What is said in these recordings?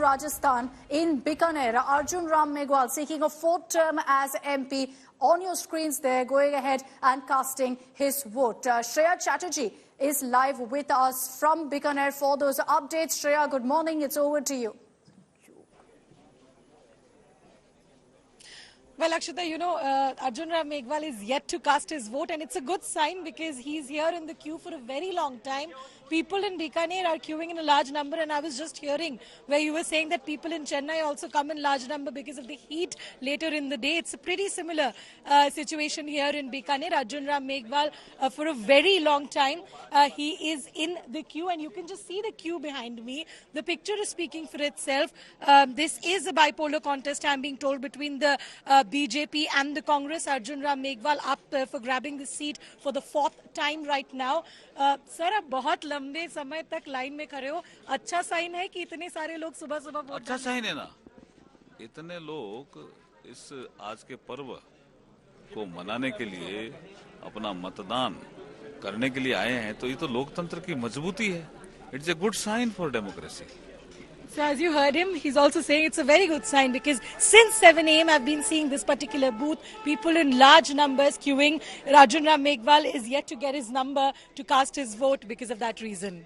Rajasthan in Bikaner. Arjun Meghwal seeking a fourth term as MP. On your screens there, going ahead and casting his vote. Shreya Chatterjee is live with us from Bikaner for those updates. Shreya, good morning. It's over to you. Well, Akshita, Arjun Meghwal is yet to cast his vote, and it's a good sign because he's here in the queue for a very long time. People in Bikaner are queuing in a large number, and I was just hearing where you were saying that people in Chennai also come in large number because of the heat later in the day. It's a pretty similar situation here in Bikaner. Arjun Meghwal, for a very long time, he is in the queue, and you can just see the queue behind me. The picture is speaking for itself. This is a bipolar contest, I'm being told, between the BJP and the Congress. Arjun Meghwal up for grabbing the seat for the fourth time right now. Sir आप बहुत लंबे समय तक line में खड़े हो, अच्छा sign है कि इतने सारे लोग सुबह सुबह वोट? अच्छा साइन है ना, इतने लोग इस आज के पर्व को मनाने के लिए, अपना मतदान करने के लिए आए हैं, तो ये तो लोकतंत्र की मजबूती है. It's a good sign for democracy. So as you heard him, he's also saying it's a very good sign because since 7 a.m. I've been seeing this particular booth, people in large numbers queuing. Arjun Meghwal is yet to get his number to cast his vote because of that reason.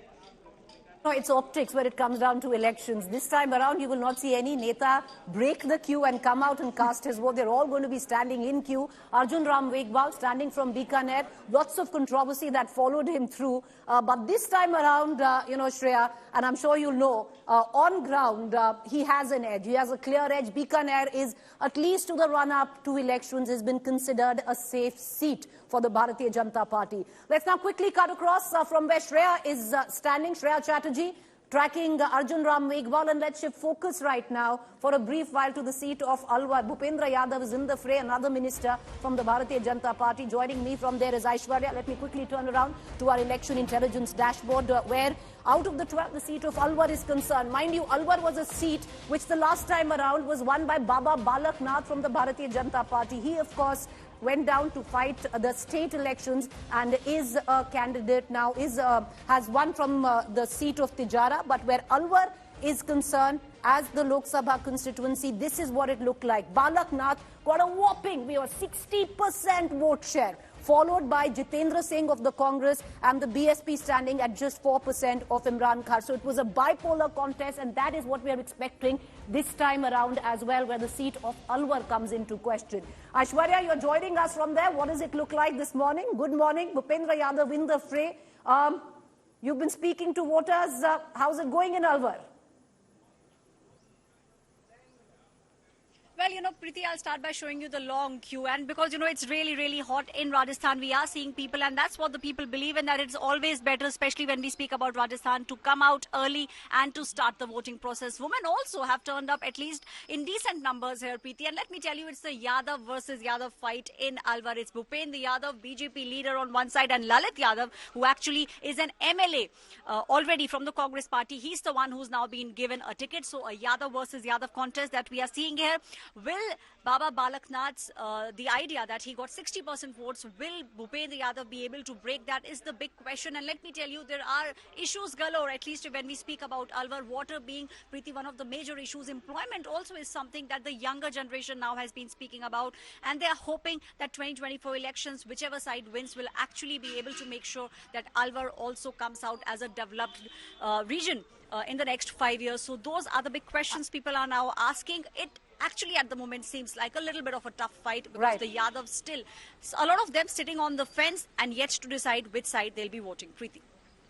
No, it's optics when it comes down to elections. This time around, you will not see any Neta break the queue and come out and cast his vote. They're all going to be standing in queue. Arjun Meghwal standing from Bikaner. Lots of controversy that followed him through. But this time around, Shreya, and I'm sure you'll know, on ground, he has an edge. He has a clear edge. Bikaner is, at least to the run-up to elections, has been considered a safe seat for the Bharatiya Janata Party. Let's now quickly cut across from where Shreya is standing. Shreya Chatterjee tracking Arjun Meghwal, and let's shift focus right now for a brief while to the seat of Alwar. Bhupendra Yadav is in the fray, another minister from the Bharatiya Janata Party. Joining me from there is Aishwarya. Let me quickly turn around to our election intelligence dashboard where out of the 12, the seat of Alwar is concerned. Mind you, Alwar was a seat which the last time around was won by Baba Balak Nath from the Bharatiya Janata Party. He, of course, went down to fight the state elections and is a candidate now, has won from the seat of Tijara. But where Alwar is concerned, as the Lok Sabha constituency, this is what it looked like. Balak Nath got a whopping 60% vote share, followed by Jitendra Singh of the Congress and the BSP standing at just 4% of Imran Khan. So it was a bipolar contest, and that is what we are expecting this time around as well, where the seat of Alwar comes into question. Aishwarya, you're joining us from there. What does it look like this morning? Good morning. Bhupendra Yadav in the fray. You've been speaking to voters. How's it going in Alwar? Well, Preeti, I'll start by showing you the long queue. And because, it's really, really hot in Rajasthan, we are seeing people, and that's what the people believe, and that it's always better, especially when we speak about Rajasthan, to come out early and to start the voting process. Women also have turned up, at least in decent numbers here, Preeti. And let me tell you, it's the Yadav versus Yadav fight in Alwar. It's Bhupendra Yadav, BJP leader on one side, and Lalit Yadav, who actually is an MLA already from the Congress party. He's the one who's now been given a ticket. So a Yadav versus Yadav contest that we are seeing here. Will Baba Balak Nath's, the idea that he got 60% votes, will Bhupendra Yadav be able to break that is the big question. And let me tell you, there are issues galore, at least when we speak about Alwar. Water being, Preeti, one of the major issues. Employment also is something that the younger generation now has been speaking about. And they are hoping that 2024 elections, whichever side wins, will actually be able to make sure that Alwar also comes out as a developed region in the next 5 years. So those are the big questions people are now asking. It actually at the moment seems like a little bit of a tough fight because the Yadavs still, a lot of them sitting on the fence and yet to decide which side they'll be voting. Preeti.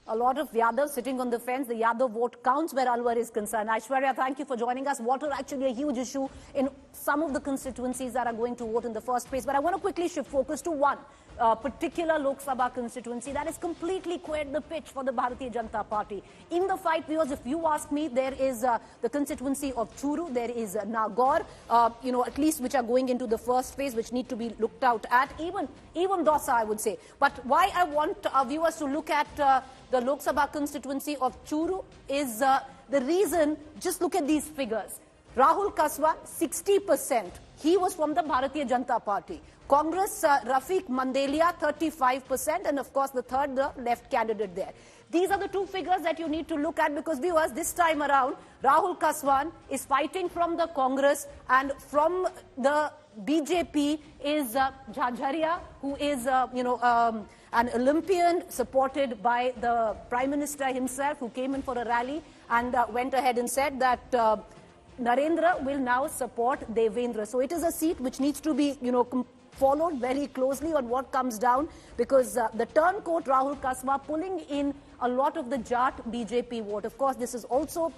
A lot of Yadavs sitting on the fence. The Yadav vote counts where Alwar is concerned. Aishwarya, thank you for joining us. Water actually a huge issue in some of the constituencies that are going to vote in the first place. But I want to quickly shift focus to one particular Lok Sabha constituency that is completely cleared the pitch for the Bharatiya Janata Party. In the fight, viewers, if you ask me, there is the constituency of Churu, there is Nagaur, at least which are going into the first phase, which need to be looked out at, even Dosa, I would say. But why I want our viewers to look at the Lok Sabha constituency of Churu is the reason, just look at these figures. Rahul Kaswa, 60%. He was from the Bharatiya Janata Party. Congress, Rafiq Mandelia, 35%. And of course, the third, the left candidate there. These are the two figures that you need to look at, because viewers, this time around, Rahul Kaswan is fighting from the Congress, and from the BJP is Jhajharia, who is, an Olympian supported by the Prime Minister himself, who came in for a rally and went ahead and said that Narendra will now support Devendra. So it is a seat which needs to be, followed very closely on what comes down, because the turncoat Rahul Kaswa pulling in a lot of the Jat BJP vote. Of course, this is also,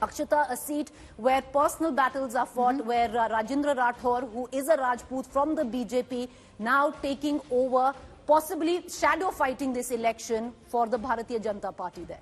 Akshata, a seat where personal battles are fought, where Rajendra Rathore, who is a Rajput from the BJP, now taking over, possibly shadow fighting this election for the Bharatiya Janata Party there.